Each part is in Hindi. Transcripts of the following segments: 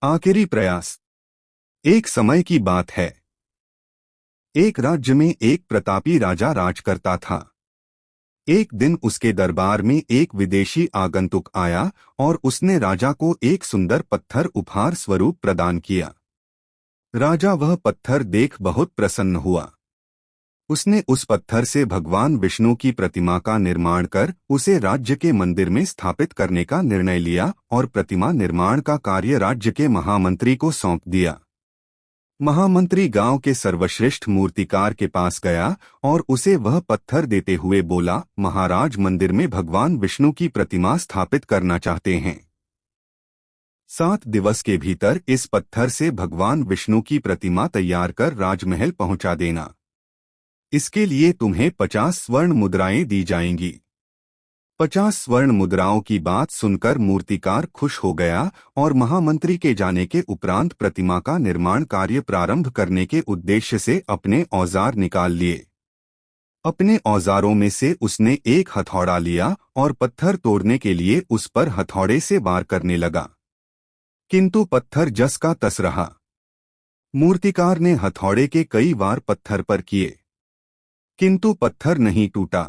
आखिरी प्रयास। एक समय की बात है। एक राज्य में एक प्रतापी राजा राज करता था। एक दिन उसके दरबार में एक विदेशी आगंतुक आया और उसने राजा को एक सुंदर पत्थर उपहार स्वरूप प्रदान किया। राजा वह पत्थर देख बहुत प्रसन्न हुआ। उसने उस पत्थर से भगवान विष्णु की प्रतिमा का निर्माण कर उसे राज्य के मंदिर में स्थापित करने का निर्णय लिया और प्रतिमा निर्माण का कार्य राज्य के महामंत्री को सौंप दिया। महामंत्री गांव के सर्वश्रेष्ठ मूर्तिकार के पास गया और उसे वह पत्थर देते हुए बोला, महाराज, मंदिर में भगवान विष्णु की प्रतिमा स्थापित करना चाहते हैं। 7 दिवस के भीतर इस पत्थर से भगवान विष्णु की प्रतिमा तैयार कर राजमहल पहुंचा देना। इसके लिए तुम्हें 50 स्वर्ण मुद्राएं दी जाएंगी। 50 स्वर्ण मुद्राओं की बात सुनकर मूर्तिकार खुश हो गया और महामंत्री के जाने के उपरांत प्रतिमा का निर्माण कार्य प्रारंभ करने के उद्देश्य से अपने औजार निकाल लिए। अपने औजारों में से उसने एक हथौड़ा लिया और पत्थर तोड़ने के लिए उस पर हथौड़े से वार करने लगा, किंतु पत्थर जस का तस रहा। मूर्तिकार ने हथौड़े के कई वार पत्थर पर किए, किंतु पत्थर नहीं टूटा।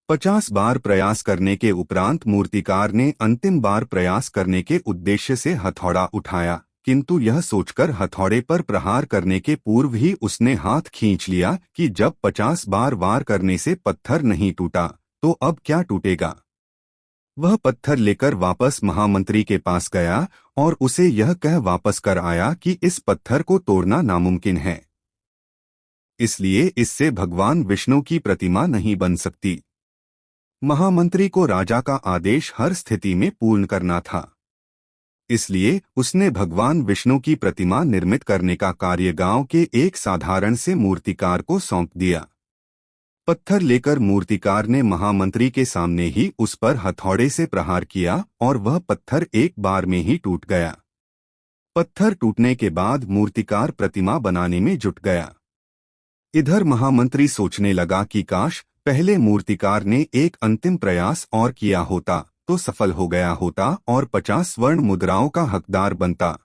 50 बार प्रयास करने के उपरांत मूर्तिकार ने अंतिम बार प्रयास करने के उद्देश्य से हथौड़ा उठाया, किंतु यह सोचकर हथौड़े पर प्रहार करने के पूर्व ही उसने हाथ खींच लिया कि जब 50 बार वार करने से पत्थर नहीं टूटा तो अब क्या टूटेगा। वह पत्थर लेकर वापस महामंत्री के पास गया और उसे यह कह वापस कर आया कि इस पत्थर को तोड़ना नामुमकिन है, इसलिए इससे भगवान विष्णु की प्रतिमा नहीं बन सकती। महामंत्री को राजा का आदेश हर स्थिति में पूर्ण करना था, इसलिए उसने भगवान विष्णु की प्रतिमा निर्मित करने का कार्य गांव के एक साधारण से मूर्तिकार को सौंप दिया। पत्थर लेकर मूर्तिकार ने महामंत्री के सामने ही उस पर हथौड़े से प्रहार किया और वह पत्थर एक बार में ही टूट गया। पत्थर टूटने के बाद मूर्तिकार प्रतिमा बनाने में जुट गया। इधर महामंत्री सोचने लगा कि काश पहले मूर्तिकार ने एक अंतिम प्रयास और किया होता तो सफल हो गया होता और 50 स्वर्ण मुद्राओं का हकदार बनता।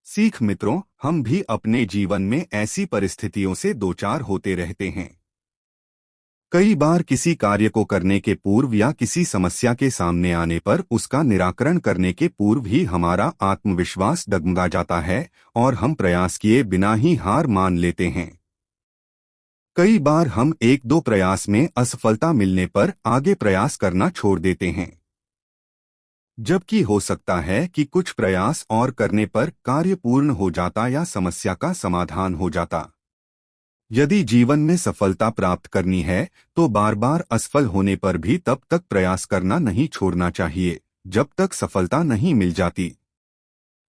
सीख मित्रों, हम भी अपने जीवन में ऐसी परिस्थितियों से दो चार होते रहते हैं। कई बार किसी कार्य को करने के पूर्व या किसी समस्या के सामने आने पर उसका निराकरण करने के पूर्व ही हमारा आत्मविश्वास डगमगा जाता है और हम प्रयास किए बिना ही हार मान लेते हैं। कई बार हम 1-2 प्रयास में असफलता मिलने पर आगे प्रयास करना छोड़ देते हैं, जबकि हो सकता है कि कुछ प्रयास और करने पर कार्य पूर्ण हो जाता या समस्या का समाधान हो जाता। यदि जीवन में सफलता प्राप्त करनी है तो बार बार असफल होने पर भी तब तक प्रयास करना नहीं छोड़ना चाहिए जब तक सफलता नहीं मिल जाती।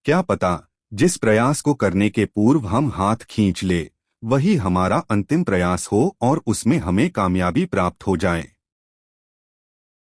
क्या पता जिस प्रयास को करने के पूर्व हम हाथ खींच ले वही हमारा अंतिम प्रयास हो और उसमें हमें कामयाबी प्राप्त हो जाए।